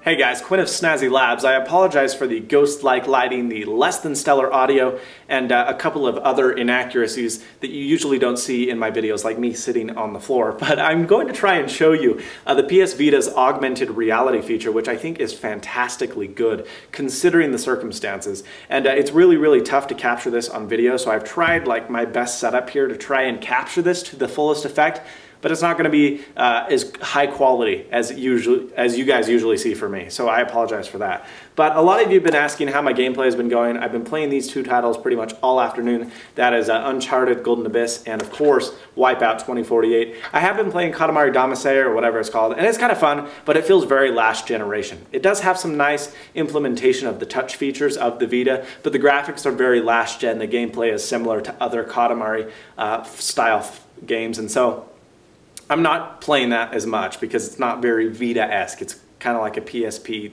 Hey guys, Quinn of Snazzy Labs. I apologize for the ghost-like lighting, the less than stellar audio, and a couple of other inaccuracies that you usually don't see in my videos, like me sitting on the floor. But I'm going to try and show you the PS Vita's Augmented Reality feature, which I think is fantastically good, considering the circumstances. And it's really tough to capture this on video, so I've tried like my best setup here to try and capture this to the fullest effect. But it's not going to be as high quality as you guys usually see for me, so I apologize for that. But a lot of you have been asking how my gameplay has been going. I've been playing these two titles pretty much all afternoon. That is Uncharted Golden Abyss and, of course, Wipeout 2048. I have been playing Katamari Damacy or whatever it's called, and it's kind of fun, but it feels very last generation. It does have some nice implementation of the touch features of the Vita, but the graphics are very last gen. The gameplay is similar to other Katamari style games, and so I'm not playing that as much because it's not very Vita-esque. It's kind of like a PSP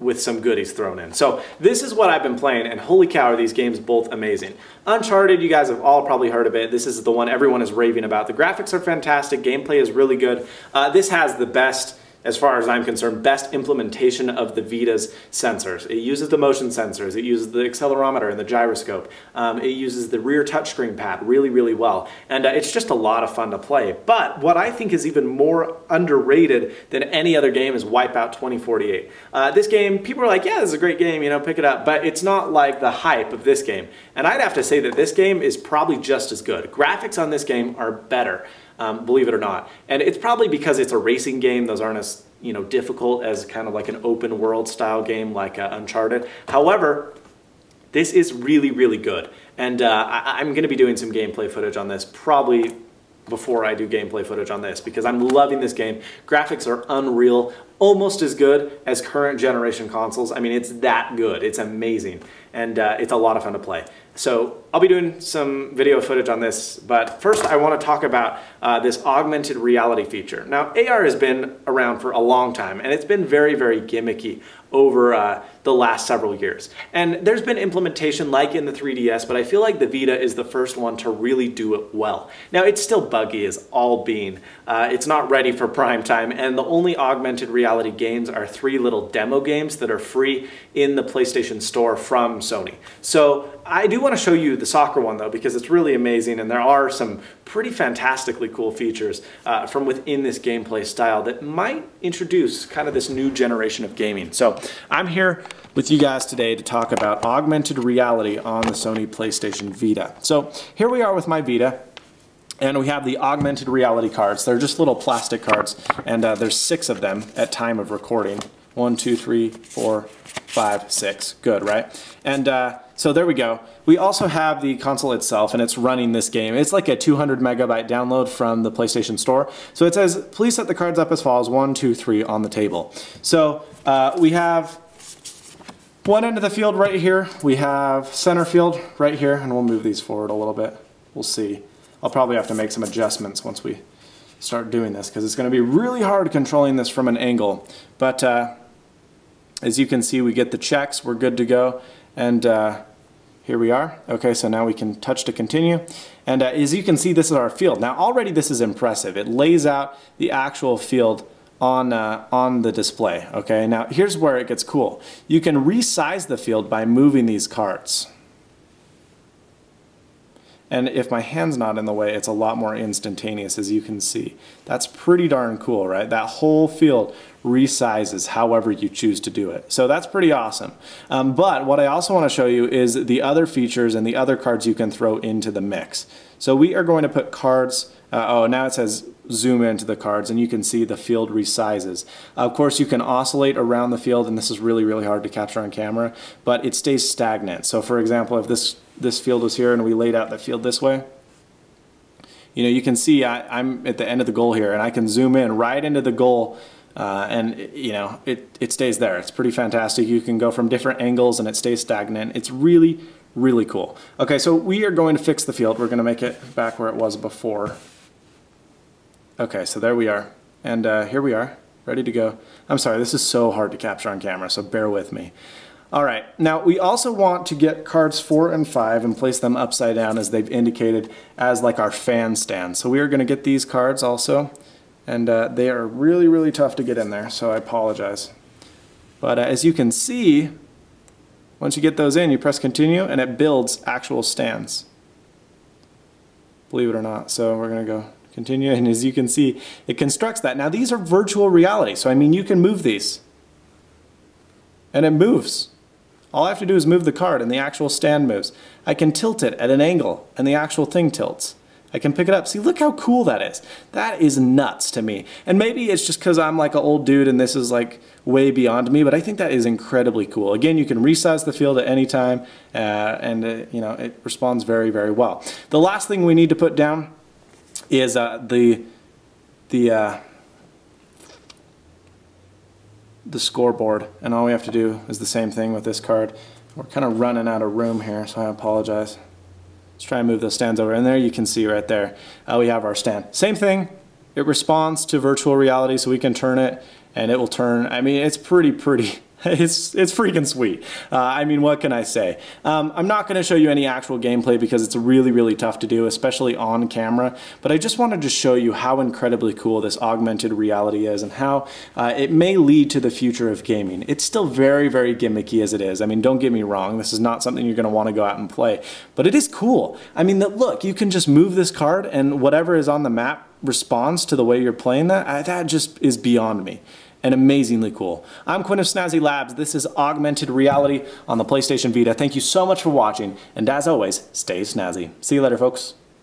with some goodies thrown in. So this is what I've been playing, and holy cow, are these games both amazing. Uncharted, you guys have all probably heard of it. This is the one everyone is raving about. The graphics are fantastic. Gameplay is really good. This has the best, as far as I'm concerned, best implementation of the Vita's sensors. It uses the motion sensors, it uses the accelerometer and the gyroscope, it uses the rear touchscreen pad really well, and it's just a lot of fun to play. But what I think is even more underrated than any other game is Wipeout 2048. This game, people are like, yeah, this is a great game, you know, pick it up, but it's not like the hype of this game. And I'd have to say that this game is probably just as good. Graphics on this game are better. Believe it or not. And it's probably because it's a racing game. Those aren't as, you know, difficult as kind of like an open world style game like Uncharted. However, this is really good. And I'm going to be doing some gameplay footage on this probably before I do gameplay footage on this because I'm loving this game. Graphics are unreal, almost as good as current generation consoles. I mean, it's that good. It's amazing. And it's a lot of fun to play. So I'll be doing some video footage on this, but first I want to talk about this augmented reality feature. Now, AR has been around for a long time, and it's been very gimmicky over the last several years. And there's been implementation like in the 3DS, but I feel like the Vita is the first one to really do it well. Now, it's still buggy as all bean. It's not ready for prime time, and the only augmented reality games are 3 little demo games that are free in the PlayStation Store from Sony. So I do want to show you the soccer one though, because it's really amazing, and there are some pretty fantastically cool features from within this gameplay style that might introduce kind of this new generation of gaming. So I'm here with you guys today to talk about augmented reality on the Sony PlayStation Vita. So here we are with my Vita, and we have the augmented reality cards. They're just little plastic cards, and there's 6 of them at time of recording. 1, 2, 3, 4, 5, 6. Good, right? And so there we go. We also have the console itself, and it's running this game. It's like a 200 megabyte download from the PlayStation Store. So it says, please set the cards up as follows, 1, 2, 3 on the table. So we have one end of the field right here. We have center field right here, and we'll move these forward a little bit. We'll see. I'll probably have to make some adjustments once we start doing this, because it's going to be really hard controlling this from an angle. But as you can see, we get the checks. We're good to go. And here we are. Okay, so now we can touch to continue. And as you can see, this is our field. Now already this is impressive. It lays out the actual field on the display. Okay, now here's where it gets cool. You can resize the field by moving these cards. And if my hand's not in the way, it's a lot more instantaneous, as you can see. That's pretty darn cool, right? That whole field resizes however you choose to do it. So that's pretty awesome. But what I also want to show you is the other features and the other cards you can throw into the mix. So we are going to put cards, oh, now it says zoom into the cards, and you can see the field resizes. Of course, you can oscillate around the field, and this is really hard to capture on camera, but it stays stagnant. So for example, if this field was here and we laid out the field this way, you know, you can see I'm at the end of the goal here, and I can zoom in right into the goal, and you know, it stays there. It's pretty fantastic. You can go from different angles and it stays stagnant. It's really cool. Okay, so we are going to fix the field. We're going to make it back where it was before. Okay, so there we are, and here we are, ready to go. I'm sorry, this is so hard to capture on camera, so bear with me. All right, now we also want to get cards 4 and 5 and place them upside down, as they've indicated, as like our fan stand. So we are going to get these cards also, and they are really tough to get in there, so I apologize. But as you can see, once you get those in, you press continue and it builds actual stands. Believe it or not. So we're going to go continue, and as you can see, it constructs that. Now these are virtual reality, so I mean you can move these. And it moves. All I have to do is move the card and the actual stand moves. I can tilt it at an angle and the actual thing tilts. I can pick it up. See, look how cool that is. That is nuts to me. And maybe it's just because I'm like an old dude and this is like way beyond me, but I think that is incredibly cool. Again, you can resize the field at any time, and you know, it responds very, very well. The last thing we need to put down is the scoreboard, and all we have to do is the same thing with this card. We're kind of running out of room here, so I apologize. Let's try and move those stands over, and there you can see right there we have our stand. Same thing, it responds to virtual reality, so we can turn it and it will turn. I mean, it's pretty it's freaking sweet. I mean, what can I say? I'm not going to show you any actual gameplay because it's really, really tough to do, especially on camera, but I just wanted to show you how incredibly cool this augmented reality is and how it may lead to the future of gaming. It's still very, very gimmicky as it is. I mean, don't get me wrong, this is not something you're going to want to go out and play, but it is cool. I mean, look, you can just move this card and whatever is on the map responds to the way you're playing that. That just is beyond me. And amazingly cool. I'm Quinn of Snazzy Labs. This is Augmented Reality on the PlayStation Vita. Thank you so much for watching, and as always, stay snazzy. See you later, folks.